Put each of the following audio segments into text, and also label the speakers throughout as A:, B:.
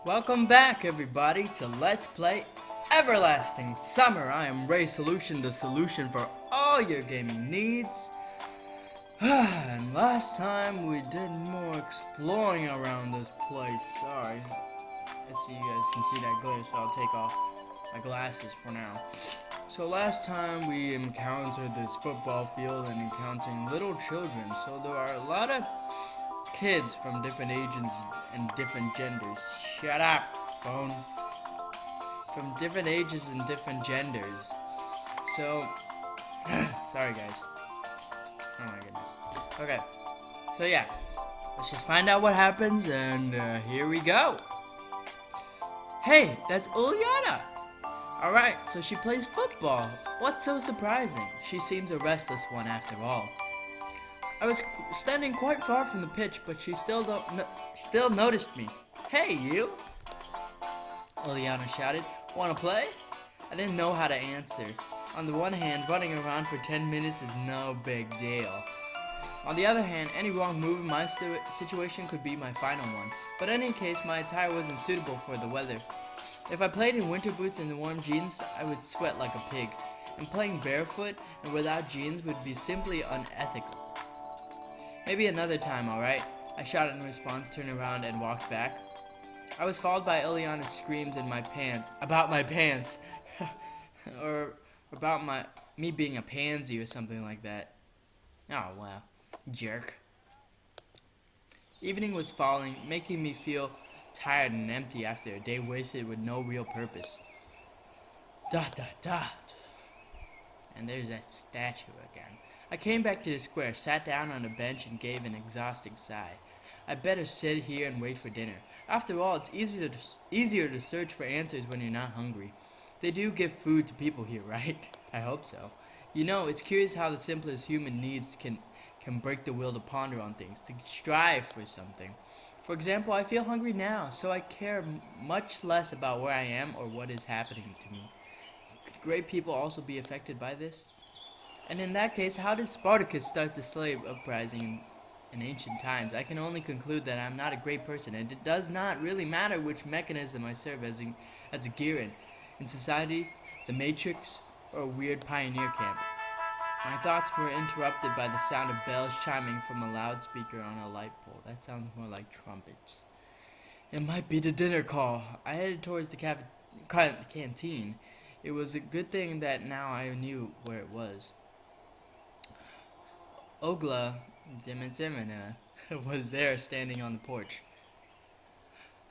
A: Welcome back, everybody, to Let's Play Everlasting Summer. I am Ray Solution, the solution for all your gaming needs. And last time we did more exploring around this place. Sorry. I see you guys can see that glare, so I'll take off my glasses for now. So last time we encountered this football field and encountering little children. So there are a lot of kids from different ages and different genders. Shut up, phone. From different ages and different genders. So, sorry guys. Oh my goodness. Okay, so yeah, let's just find out what happens, and here we go. Hey, that's Uliana. Alright, so she plays football. What's so surprising? She seems a restless one after all. I was standing quite far from the pitch, but she still noticed me. Hey, you! Uliana shouted. Wanna play? I didn't know how to answer. On the one hand, running around for 10 minutes is no big deal. On the other hand, any wrong move in my situation could be my final one. But in any case, my attire wasn't suitable for the weather. If I played in winter boots and warm jeans, I would sweat like a pig. And playing barefoot and without jeans would be simply unethical. Maybe another time, alright? I shouted in response, turned around, and walked back. I was followed by Ileana's screams in my pants, about my pants, or about me being a pansy or something like that. Oh wow, jerk. Evening was falling, making me feel tired and empty after a day wasted with no real purpose. Dot dot dot. And there's that statue again. I came back to the square, sat down on a bench, and gave an exhausting sigh. I'd better sit here and wait for dinner. After all, it's easier to search for answers when you're not hungry. They do give food to people here, right? I hope so. You know, it's curious how the simplest human needs can break the will to ponder on things, to strive for something. For example, I feel hungry now, so I care much less about where I am or what is happening to me. Could great people also be affected by this? And in that case, how did Spartacus start the slave uprising in ancient times? I can only conclude that I'm not a great person, and it does not really matter which mechanism I serve as a gear in society, the Matrix, or a weird pioneer camp. My thoughts were interrupted by the sound of bells chiming from a loudspeaker on a light pole. That sounds more like trumpets. It might be the dinner call. I headed towards the canteen. It was a good thing that now I knew where it was. Ogla Dimitimina was there standing on the porch.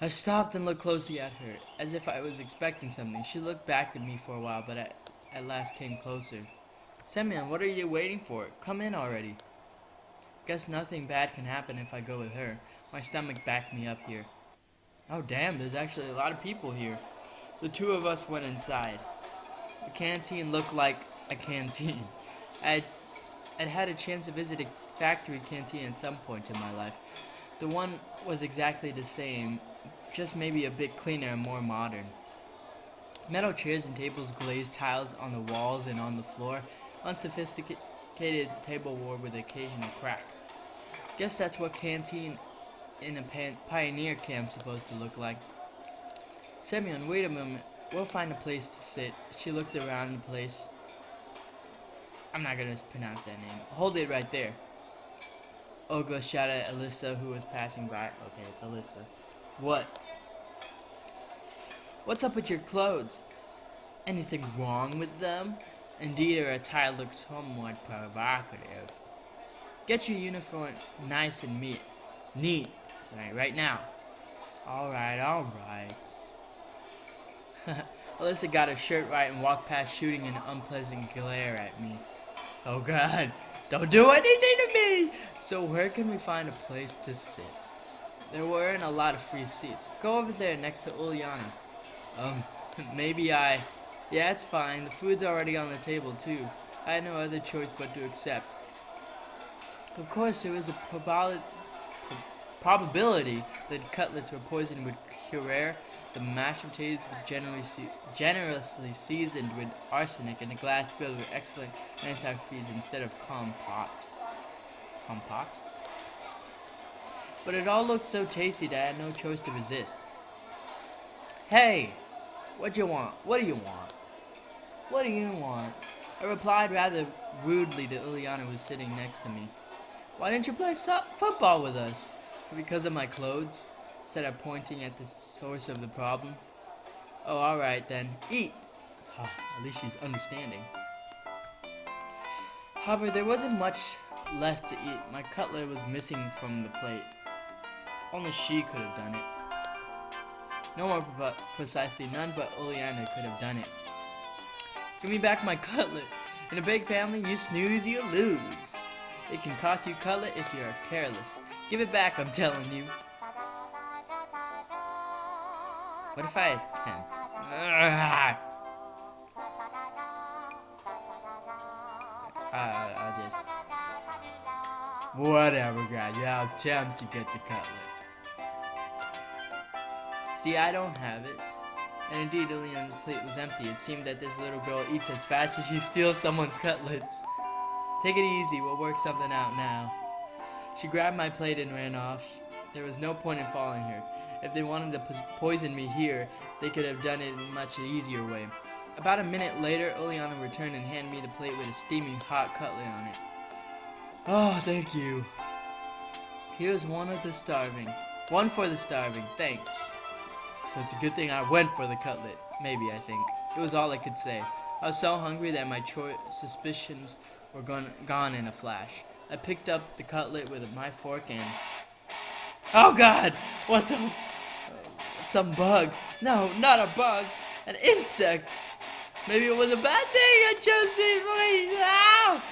A: I stopped and looked closely at her, as if I was expecting something. She looked back at me for a while, but at last came closer. Semyon, what are you waiting for? Come in already. Guess nothing bad can happen if I go with her. My stomach backed me up here. Oh damn, there's actually a lot of people here. The two of us went inside. The canteen looked like a canteen. I'd had a chance to visit a factory canteen at some point in my life. The one was exactly the same, just maybe a bit cleaner and more modern. Metal chairs and tables, glazed tiles on the walls and on the floor, unsophisticated tableware with occasional crack. Guess that's what canteen in a pioneer camp's supposed to look like. Semyon, wait a moment. We'll find a place to sit. She looked around the place. I'm not gonna pronounce that name. Hold it right there. Ogla shouted at Alyssa, who was passing by. Okay, it's Alyssa. What? What's up with your clothes? Anything wrong with them? Indeed, her attire looks somewhat provocative. Get your uniform nice and neat. Tonight, right now. Alright. Alyssa got her shirt right and walked past, shooting an unpleasant glare at me. Oh god, don't do anything to me! So where can we find a place to sit? There weren't a lot of free seats. Go over there next to Uliana. Yeah, it's fine. The food's already on the table too. I had no other choice but to accept. Of course, there was a probability that cutlets were poisoned with curare. The mashed potatoes were generously seasoned with arsenic, and a glass filled with excellent antifreeze instead of compote. Compote? But it all looked so tasty that I had no choice to resist. Hey, what do you want? What do you want? What do you want? I replied rather rudely to Ileana, who was sitting next to me. Why didn't you play football with us? Because of my clothes, said I, pointing at the source of the problem. Oh, alright then. Eat! Ah, at least she's understanding. However, there wasn't much left to eat. My cutlet was missing from the plate. Only she could have done it. No more precisely, none but Oleander could have done it. Give me back my cutlet. In a big family, you snooze, you lose. It can cost you cutlet if you are careless. Give it back, I'm telling you. What if I attempt? I'll just... Whatever, guys. I'll attempt to get the cutlet. See, I don't have it. And indeed, Ileana's plate was empty. It seemed that this little girl eats as fast as she steals someone's cutlets. Take it easy, we'll work something out now. She grabbed my plate and ran off. There was no point in following her. If they wanted to poison me here, they could have done it in a much easier way. About a minute later, Ileana returned and handed me the plate with a steaming hot cutlet on it. Oh, thank you. Here's one of the starving. One for the starving, thanks. So it's a good thing I went for the cutlet. Maybe, I think. It was all I could say. I was so hungry that my suspicions were gone in a flash. I picked up the cutlet with my fork and... Oh God! What the... some bug. No, not a bug. An insect. Maybe it was a bad thing I chose to eat. Ow!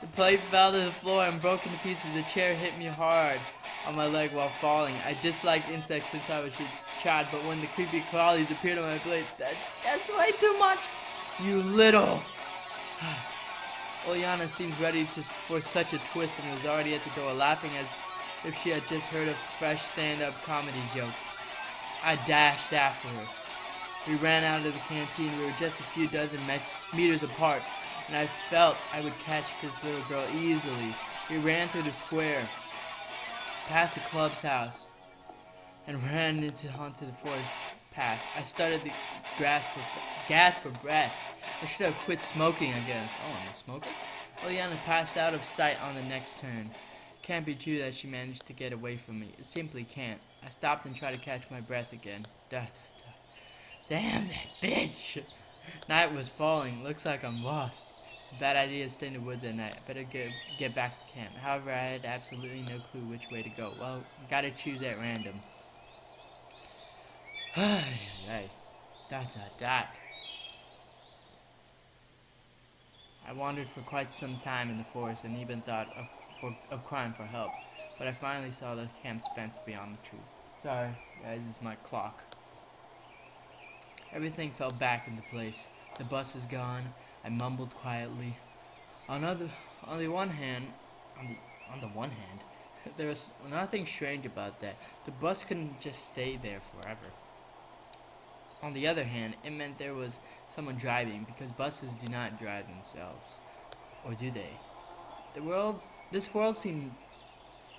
A: The plate fell to the floor and broke into pieces. The chair hit me hard on my leg while falling. I disliked insects since I was a child, but when the creepy crawlies appeared on my plate, that's just way too much. You little... Oleana seemed ready for such a twist and was already at the door, laughing as if she had just heard a fresh stand-up comedy joke. I dashed after her. We ran out of the canteen. We were just a few dozen meters apart, and I felt I would catch this little girl easily. We ran through the square, past the club's house, and ran onto the forest path. I started to gasp for breath. I should have quit smoking, I guess. Oh, I'm a smoker? Oleana passed out of sight on the next turn. Can't be true that she managed to get away from me. It simply can't. I stopped and tried to catch my breath again. Damn that bitch! Night was falling. Looks like I'm lost. Bad idea to stay in the woods at night. I better get back to camp. However, I had absolutely no clue which way to go. Well, gotta choose at random. Hey. I wandered for quite some time in the forest and even thought of crying for help, but I finally saw the camp's fence beyond the tree. Sorry, guys, it's my clock. Everything fell back into place. The bus is gone. I mumbled quietly. On the one hand, there was nothing strange about that. The bus couldn't just stay there forever. On the other hand, it meant there was someone driving, because buses do not drive themselves. Or do they? This world seemed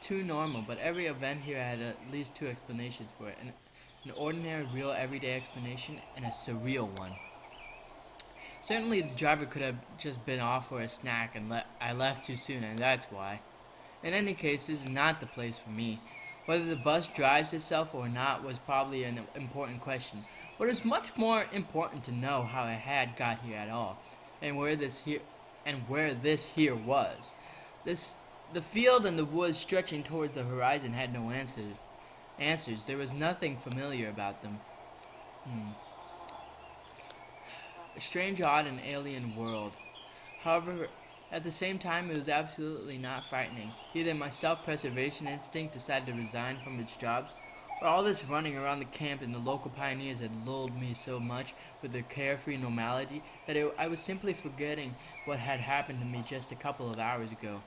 A: too normal, but every event here had at least two explanations for it. An ordinary, real, everyday explanation, and a surreal one. Certainly the driver could have just been off for a snack and I left too soon, and that's why. In any case, this is not the place for me. Whether the bus drives itself or not was probably an important question. But it's much more important to know how it had got here at all, and where this here was. The field and the woods stretching towards the horizon had no answers. There was nothing familiar about them. A strange, odd, and alien world. However, at the same time, it was absolutely not frightening. Either my self-preservation instinct decided to resign from its jobs, or all this running around the camp and the local pioneers had lulled me so much with their carefree normality that I was simply forgetting what had happened to me just a couple of hours ago.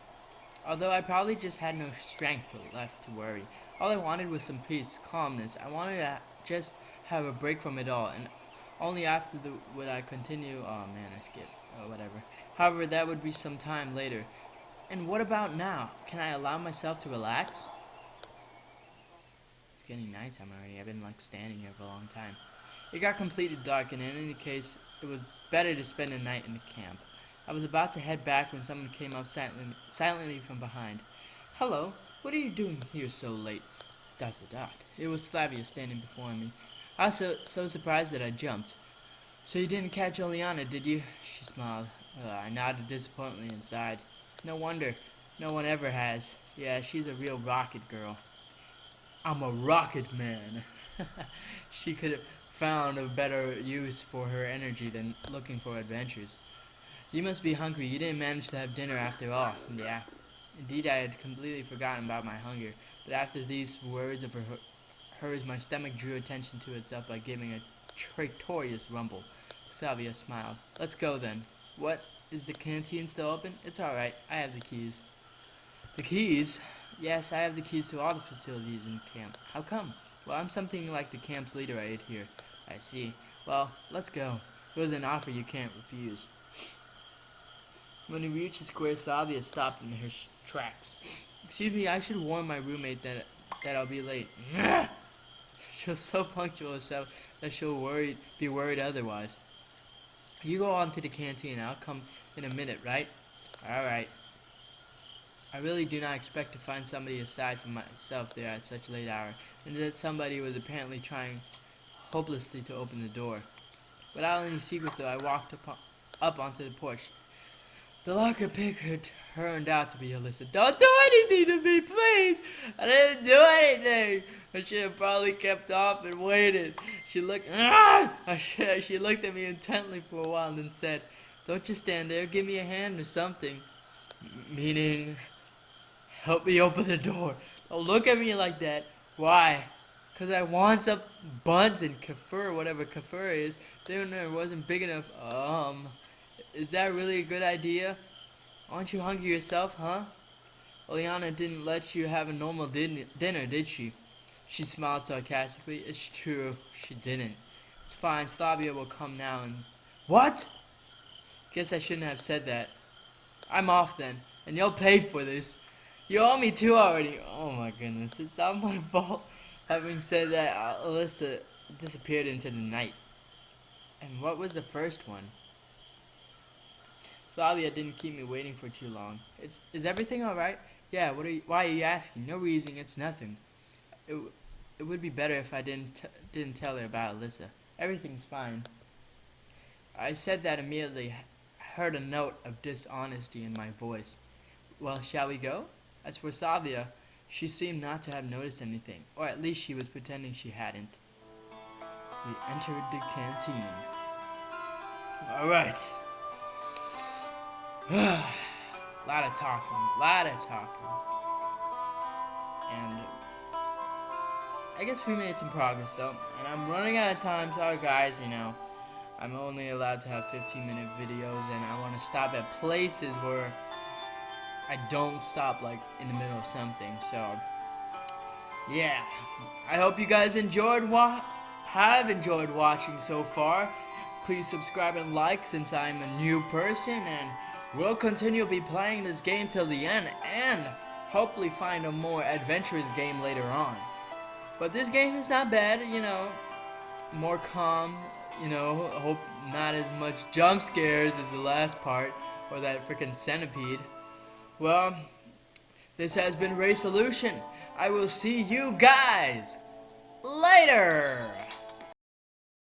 A: Although I probably just had no strength left to worry. All I wanted was some peace, calmness. I wanted to just have a break from it all, and only after would I continue. Oh man, I skipped. Oh, whatever. However, that would be some time later. And what about now? Can I allow myself to relax? getting nighttime already. I've been like standing here for a long time. It got completely dark, and in any case, it was better to spend the night in the camp. I was about to head back when someone came up silently from behind. Hello, what are you doing here so late? ... It was Slavia standing before me. I was so surprised that I jumped. So you didn't catch Oleana, did you? She smiled. I nodded disappointedly inside. No wonder. No one ever has. Yeah, she's a real rocket girl. I'm a rocket man. She could have found a better use for her energy than looking for adventures. You must be hungry. You didn't manage to have dinner after all. Yeah. Indeed, I had completely forgotten about my hunger. But after these words of hers, my stomach drew attention to itself by giving a traitorous rumble. Slavia smiled. Let's go then. What? Is the canteen still open? It's alright. I have the keys. The keys? Yes, I have the keys to all the facilities in camp. How come? Well, I'm something like the camp's leader right here. I see. Well, let's go. It was an offer you can't refuse. When we reached the square, Slavia stopped in her tracks. Excuse me, I should warn my roommate that I'll be late. She was so punctual herself that she'll be worried otherwise. You go on to the canteen. I'll come in a minute, right? Alright. I really do not expect to find somebody aside from myself there at such a late hour, and that somebody was apparently trying hopelessly to open the door. Without any secrets, though, I walked up onto the porch. The locker picker turned out to be Alyssa. Don't do anything to me, please! I didn't do anything! I should have probably kept off and waited. She looked at me intently for a while and then said, don't just stand there, give me a hand or something. Meaning, help me open the door. Don't look at me like that. Why? Because I want some buns and kefir, whatever kefir is. Dinner wasn't big enough. Is that really a good idea? Aren't you hungry yourself, huh? Oleana didn't let you have a normal dinner, did she? She smiled sarcastically. It's true, she didn't. It's fine, Slavia will come now and... What? Guess I shouldn't have said that. I'm off then, and you'll pay for this. You owe me two already. Oh my goodness, it's not my fault. Having said that, Alyssa disappeared into the night. And what was the first one? Slavia didn't keep me waiting for too long. Is everything alright? Yeah, why are you asking? No reason, it's nothing. It would be better if I didn't tell her about Alyssa. Everything's fine. I said that immediately. Heard a note of dishonesty in my voice. Well, shall we go? As for Slavia, she seemed not to have noticed anything, or at least she was pretending she hadn't. We entered the canteen. Alright. Lot of talking. And I guess we made some progress though. And I'm running out of time, sorry guys, I'm only allowed to have 15-minute videos, and I want to stop at places where I don't stop like in the middle of something. So yeah, I hope you guys have enjoyed watching so far. Please subscribe and like since I'm a new person, and we'll continue to be playing this game till the end, and hopefully find a more adventurous game later on. But this game is not bad, more calm. Hope not as much jump scares as the last part, or that freaking centipede. Well, this has been Ray Solution. I will see you guys later!